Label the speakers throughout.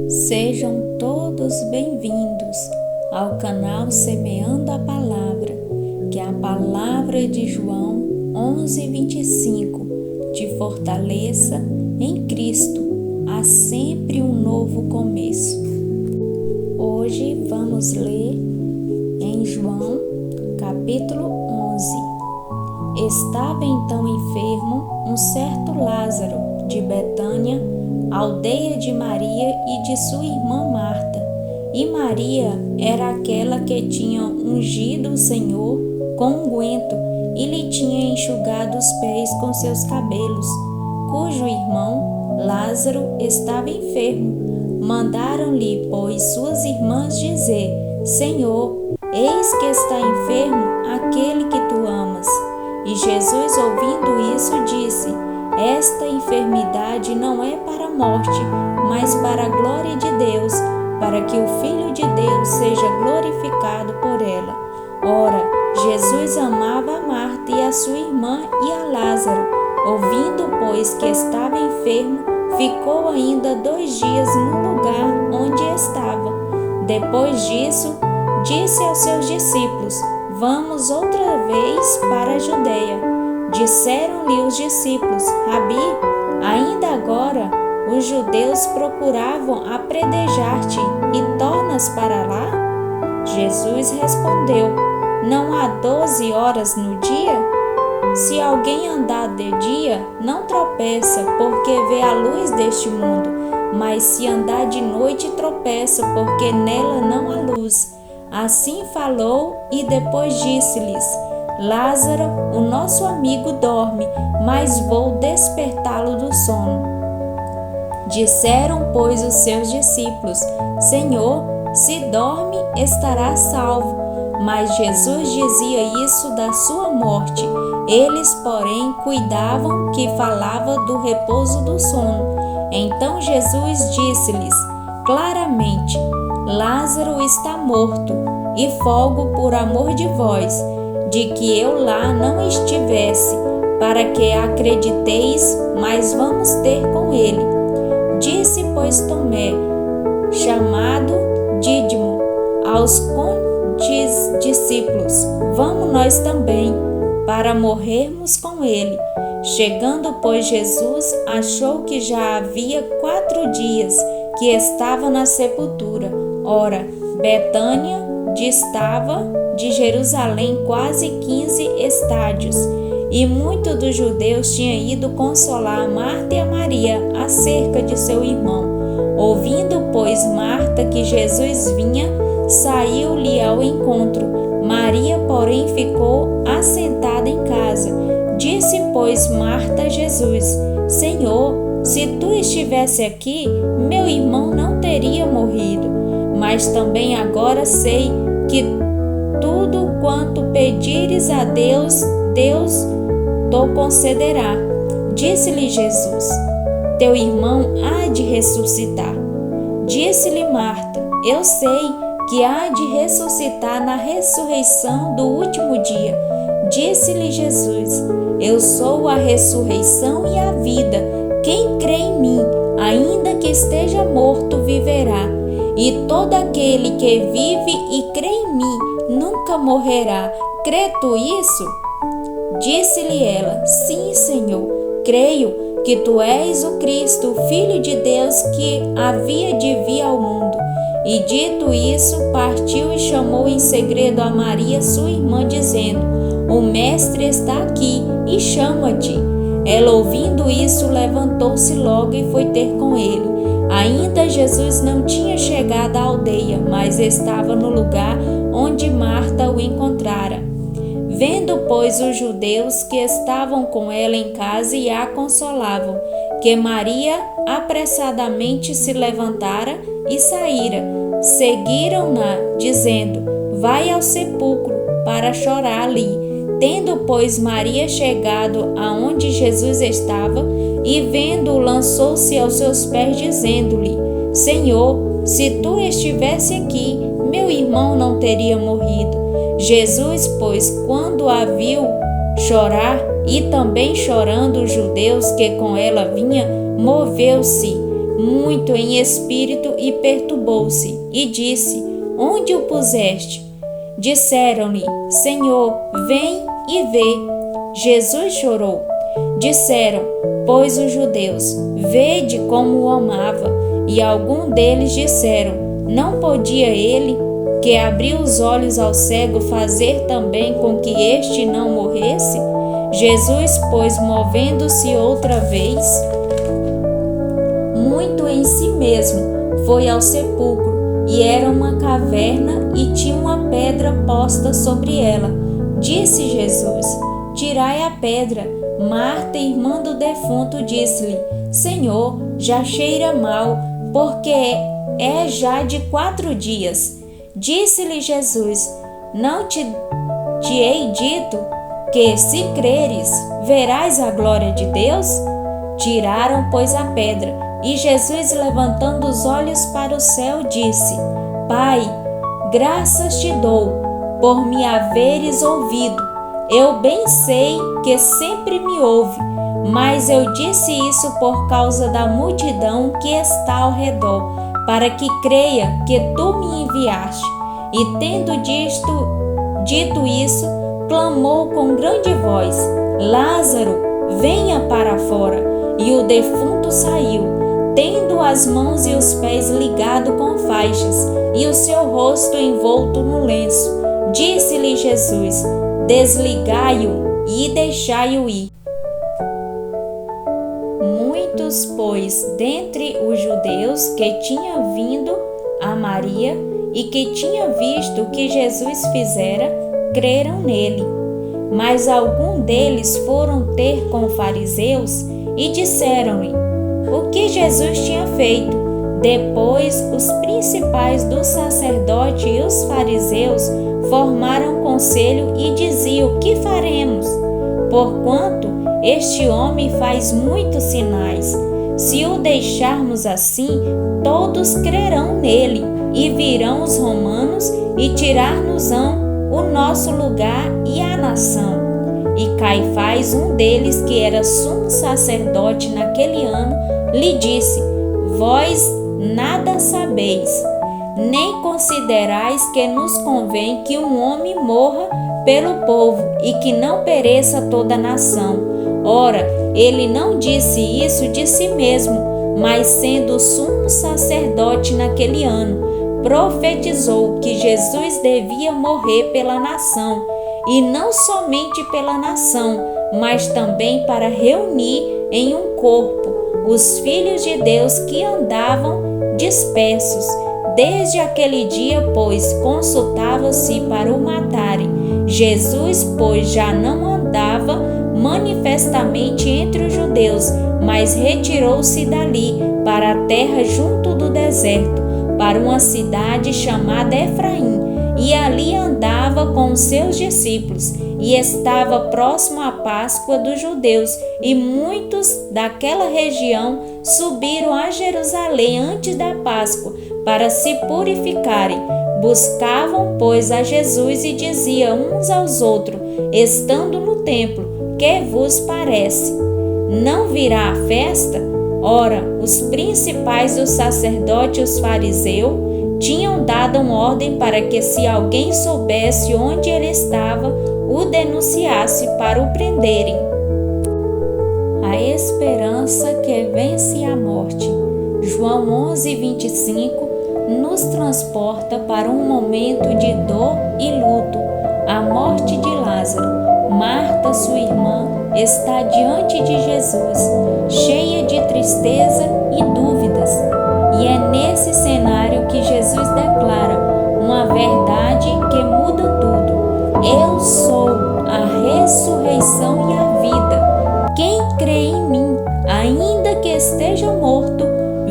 Speaker 1: Sejam todos bem-vindos ao canal Semeando a Palavra, que a palavra de João 11:25 te fortaleça em Cristo, há sempre um novo começo. Hoje vamos ler em João capítulo 11. Estava então enfermo um certo Lázaro de Betânia, aldeia de Maria e de sua irmã Marta. E Maria era aquela que tinha ungido o Senhor com unguento e lhe tinha enxugado os pés com seus cabelos, cujo irmão Lázaro estava enfermo. Mandaram-lhe, pois, suas irmãs dizer: Senhor, eis que está enfermo aquele que tu amas. E Jesus, ouvindo isso, disse: Esta enfermidade não é para a morte, mas para a glória de Deus, para que o Filho de Deus seja glorificado por ela. Ora, Jesus amava a Marta e a sua irmã e a Lázaro. Ouvindo, pois, que estava enfermo, ficou ainda 2 dias no lugar onde estava. Depois disso, disse aos seus discípulos: Vamos outra vez para a Judeia. Disseram-lhe os discípulos: Rabi, ainda agora os judeus procuravam apedrejar-te e tornas para lá? Jesus respondeu: Não há 12 horas no dia? Se alguém andar de dia, não tropeça, porque vê a luz deste mundo. Mas se andar de noite, tropeça, porque nela não há luz. Assim falou e depois disse-lhes: Lázaro, o nosso amigo, dorme, mas vou despertá-lo do sono. Disseram, pois, os seus discípulos: Senhor, se dorme, estará salvo. Mas Jesus dizia isso da sua morte. Eles, porém, cuidavam que falava do repouso do sono. Então Jesus disse-lhes claramente: Lázaro está morto, e folgo por amor de vós, de que eu lá não estivesse, para que acrediteis, mas vamos ter com ele. Disse, pois, Tomé, chamado Dídimo, aos discípulos: Vamos nós também, para morrermos com ele. Chegando, pois, Jesus achou que já havia 4 dias que estava na sepultura. Ora, Betânia distava de Jerusalém quase 15 estádios, e muitos dos judeus tinham ido consolar a Marta e a Maria acerca de seu irmão. Ouvindo, pois, Marta que Jesus vinha, saiu-lhe ao encontro. Maria, porém, ficou assentada em casa. Disse, pois, Marta a Jesus: Senhor, se tu estivesse aqui, meu irmão não teria morrido. Mas também agora sei que tudo quanto pedires a Deus, Deus te concederá. Disse-lhe Jesus: Teu irmão há de ressuscitar. Disse-lhe Marta: Eu sei que há de ressuscitar na ressurreição do último dia. Disse-lhe Jesus: Eu sou a ressurreição e a vida. Quem crê em mim, ainda que esteja morto, viverá. E todo aquele que vive e crê em mim nunca morrerá. Crê tu isso? Disse-lhe ela: Sim, Senhor, creio que tu és o Cristo, o Filho de Deus, que havia de vir ao mundo. E dito isso, partiu e chamou em segredo a Maria, sua irmã, dizendo: O Mestre está aqui e chama-te. Ela, ouvindo isso, levantou-se logo e foi ter com ele. Ainda Jesus não tinha chegado à aldeia, mas estava no lugar onde Marta o encontrara. Vendo, pois, os judeus que estavam com ela em casa e a consolavam, que Maria apressadamente se levantara e saíra, seguiram-na, dizendo: Vai ao sepulcro para chorar ali. Tendo, pois, Maria chegado aonde Jesus estava, e vendo-o, lançou-se aos seus pés, dizendo-lhe: Senhor, se tu estivesse aqui, meu irmão não teria morrido. Jesus, pois, quando a viu chorar, e também chorando os judeus que com ela vinham, moveu-se muito em espírito e perturbou-se, e disse: Onde o puseste? Disseram-lhe: Senhor, vem e vê. Jesus chorou. Disseram, pois, os judeus: Vede como o amava. E alguns deles disseram: Não podia ele, que abriu os olhos ao cego, fazer também com que este não morresse? Jesus, pois, movendo-se outra vez, muito em si mesmo, foi ao sepulcro, e era uma caverna, e tinha uma pedra posta sobre ela. Disse Jesus: Tirai a pedra. Marta, irmã do defunto, disse-lhe: Senhor, já cheira mal, porque é já de 4 dias. Disse-lhe Jesus: Não te hei dito que, se creres, verás a glória de Deus? Tiraram, pois, a pedra, e Jesus, levantando os olhos para o céu, disse: Pai, graças te dou por me haveres ouvido. Eu bem sei que sempre me ouve, mas eu disse isso por causa da multidão que está ao redor, para que creia que tu me enviaste. E tendo dito isso, clamou com grande voz: Lázaro, venha para fora. E o defunto saiu, tendo as mãos e os pés ligados com faixas, e o seu rosto envolto no lenço. Disse-lhe Jesus: Desligai-o e deixai-o ir. Muitos, pois, dentre os judeus que tinham vindo a Maria e que tinham visto o que Jesus fizera, creram nele. Mas alguns deles foram ter com fariseus e disseram-lhe o que Jesus tinha feito. Depois, os principais dos sacerdotes e os fariseus formaram conselho e diziam: Que faremos? Porquanto este homem faz muitos sinais. Se o deixarmos assim, todos crerão nele, e virão os romanos e tirar-nos-ão o nosso lugar e a nação. E Caifás, um deles, que era sumo sacerdote naquele ano, lhe disse: Vós nada sabeis, nem considerais que nos convém que um homem morra pelo povo e que não pereça toda a nação. Ora, ele não disse isso de si mesmo, mas sendo sumo sacerdote naquele ano, profetizou que Jesus devia morrer pela nação, e não somente pela nação, mas também para reunir em um corpo os filhos de Deus que andavam dispersos. Desde aquele dia, pois, consultava-se para o matarem. Jesus, pois, já não andava manifestamente entre os judeus, mas retirou-se dali para a terra junto do deserto, para uma cidade chamada Efraim, e ali andava com os seus discípulos. E estava próximo à Páscoa dos judeus, e muitos daquela região subiram a Jerusalém antes da Páscoa para se purificarem. Buscavam, pois, a Jesus e diziam uns aos outros, estando no templo: Que vos parece? Não virá a festa? Ora, os principais dos sacerdotes e os fariseus tinham dado uma ordem para que, se alguém soubesse onde ele estava, o denunciasse para o prenderem. A esperança que vence a morte. João 11:25 nos transporta para um momento de dor e luto, a morte de Lázaro. Marta, sua irmã, está diante de Jesus, cheia de tristeza e dúvidas. E é nesse cenário que Jesus declara uma verdade que muda tudo: Eu sou a ressurreição e a vida. Quem crê em mim, ainda que esteja morto,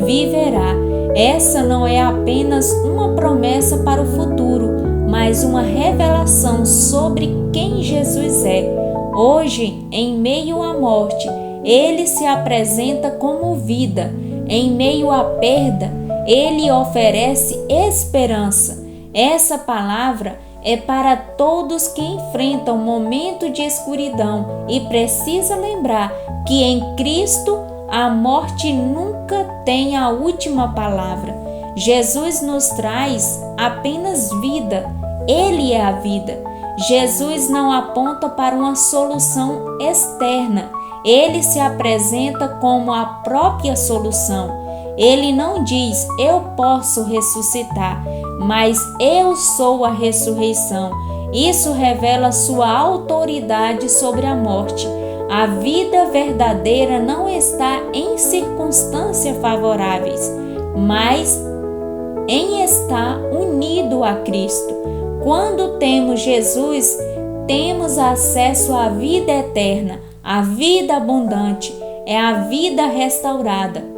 Speaker 1: viverá. Essa não é apenas uma promessa para o futuro, mas uma revelação sobre quem Jesus é. Hoje, em meio à morte, ele se apresenta como vida. Em meio à perda, ele oferece esperança. Essa palavra é para todos que enfrentam um momento de escuridão e precisa lembrar que em Cristo A morte nunca tem a última palavra. Jesus nos traz apenas vida. Ele é a vida. Jesus não aponta para uma solução externa. Ele se apresenta como a própria solução. Ele não diz, eu posso ressuscitar, mas eu sou a ressurreição. Isso revela sua autoridade sobre a morte. A vida verdadeira não está em circunstâncias favoráveis, mas em estar unido a Cristo. Quando temos Jesus, temos acesso à vida eterna, à vida abundante, é a vida restaurada.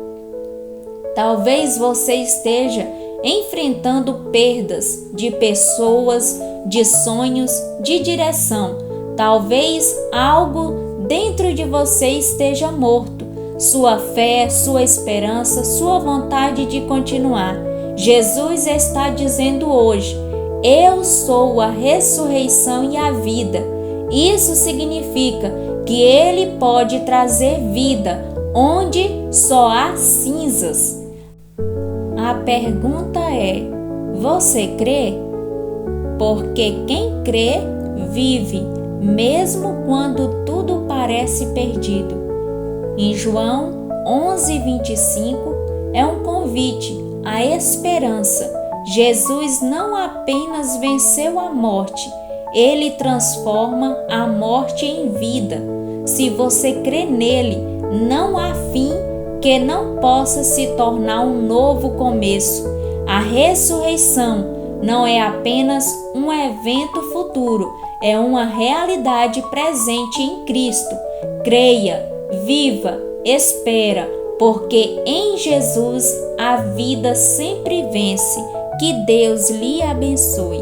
Speaker 1: Talvez você esteja enfrentando perdas de pessoas, de sonhos, de direção. Talvez algo dentro de você esteja morto. Sua fé, sua esperança, sua vontade de continuar. Jesus está dizendo hoje, eu sou a ressurreição e a vida. Isso significa que Ele pode trazer vida onde só há cinzas. A pergunta é, você crê? Porque quem crê, vive, mesmo quando tudo parece perdido. Em João 11:25 é um convite à esperança. Jesus não apenas venceu a morte, Ele transforma a morte em vida. Se você crê nele, não há fim que não possa se tornar um novo começo. A ressurreição não é apenas um evento futuro, é uma realidade presente em Cristo. Creia, viva, espera, porque em Jesus a vida sempre vence. Que Deus lhe abençoe.